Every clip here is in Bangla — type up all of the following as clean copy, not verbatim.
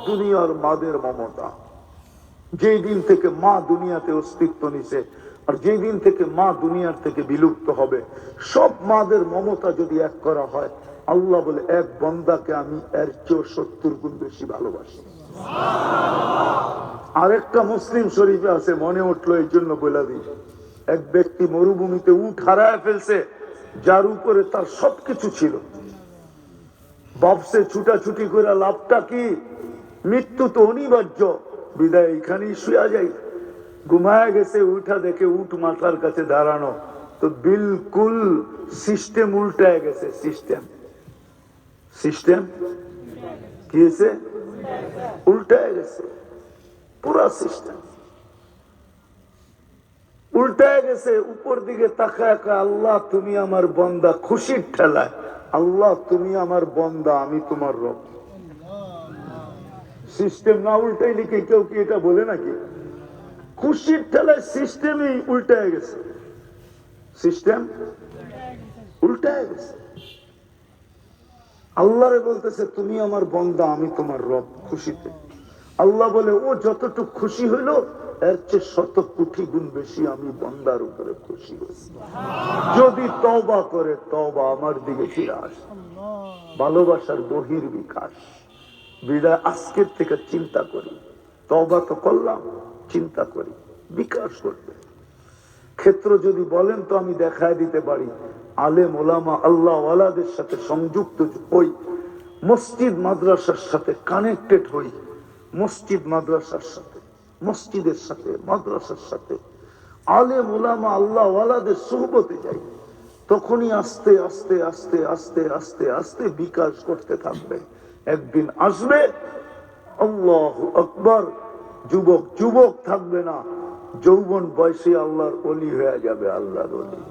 দুনিয়ার মাদের মমতা। যেই দিন থেকে মা দুনিয়াতে অস্তিত্ব নিছে আর যেই দিন থেকে মা দুনিয়ার থেকে বিলুপ্ত হবে, সব মাদের মমতা যদি এক করা হয়, আল্লাহ বলে এক বান্দাকে আমি এর চেয়ে 70 গুণ বেশি ভালোবাসি। আরেকটা মুসলিম শরীফে আছে, মনে উঠলো এই জন্য বলে দিই। এক ব্যক্তি মরুভূমিতে উট হারায় ফেলছে, যার উপরে তার সবকিছু ছিল। ভাবছে ছুটাছুটি করে লাভটা কি, মৃত্যু তো অনিবার্য, বিদায় এখানেই শুয়া যাই। ঘুমায় গেছে, উঠা দেখে উট মাথার কাছে দাঁড়ানো, তো বিলকুল সিস্টেম উল্টায় গেছে। সিস্টেম সিস্টেম কি হয়েছে? উল্টায় গেছে, পুরা সিস্টেম উল্টায় গেছে। উপর দিকে তাকায়, আল্লাহ তুমি আমার বন্দা, খুশির ঠেলায়, আল্লাহ তুমি আমার বন্দা, আমি তোমার রব। সিস্টেম না উল্টাইলে কি কেউ কি এটা বলে নাকি? খুশির ঠেলায় সিস্টেমই উল্টায় গেছে, সিস্টেম উল্টায় গেছে। আল্লাহরে বলতেছে তুমি আমার বন্দা, আমি তোমার রব, খুশিতে। আল্লাহ বলে ও যতটুকু খুশি হইল, এর চেয়ে 100 কোটি গুণ বেশি আমি বন্দার উপরে খুশি হয়েছি। যদি তওবা করে, তওবা আমার দিকে ফিরে আসে, ভালোবাসার বহির বিকাশ। বিদায় আজকের থেকে চিন্তা করি, তওবা তো করলাম, চিন্তা করি বিকাশ করবে। ক্ষেত্র যদি বলেন তো আমি দেখায় দিতে পারি। আলেম ওলামা আল্লাহ ওয়ালাদের সাথে সংযুক্ত হই, মসজিদ মাদ্রাসার সাথে কানেক্টেড হই, মসজিদ মাদ্রাসার সাথে, মসজিদের সাথে, মাদ্রাসার সাথে, আলেম ওলামা আল্লাহ ওয়ালাদের সুহবতে যাই, তখনই আস্তে আস্তে আস্তে আস্তে আস্তে আস্তে বিকাশ করতে থাকবে। একদিন আসবে, আল্লাহু আকবার, যুবক যুবক থাকবে না, যৌবন বয়সে আল্লাহর ওলি হয়ে যাবে, আল্লাহর ওলি।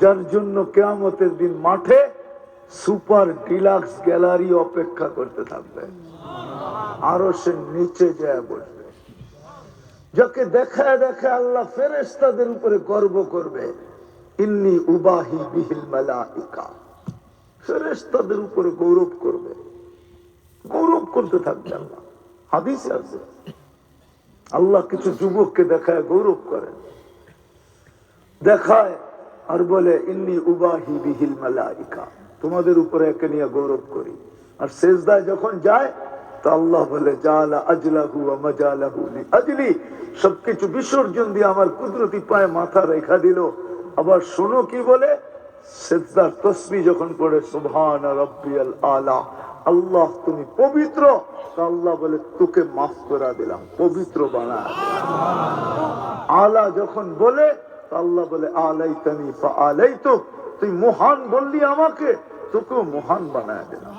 যার জন্য কিয়ামতের দিন মাঠে সুপার ডিলাক্স গ্যালারি অপেক্ষা করতে থাকবে, আরো সে নিচে যায় বসবে। যাকে দেখায় দেখায় আল্লাহ ফেরেশতাদের উপরে গর্ব করবে, ইন্নী উবাহি বিহিল মালাইকা, ফেরেশতাদের উপরে গৌরব করবে, গৌরব করতে থাকবে আল্লাহ। হাদিসে আছে আল্লাহ কিছু যুবককে দেখায় গৌরব করেন, দেখায় আর বলে ইন্নী উবাহি বিহিল মালাইকা, তোমাদের উপরে একে নিয়ে গৌরব করি। আর সেজদায় যখন যায় তো আল্লাহ বলে জালা আজলাহু ওয়া মাজালাহু লিআজলি, সবকিছু বিসর্জন দিয়ে আমার কুদরতি পায়ে মাথা রেখা দিল। আবার শোনো কি বলে, সেজদার তাসবিহ যখন পড়ে সুবহান রাব্বিয়াল আলা, আল্লাহ তুমি পবিত্র, আল্লাহ বলে তোকে মাফ করে দিলাম, পবিত্র বানা দিলাম। আলা যখন বলে আল্লাহ বলে আলাইতানি ফাআলাইতুক, তুই মহান বললি আমাকে, তোকেও মহান বানায় দিলাম।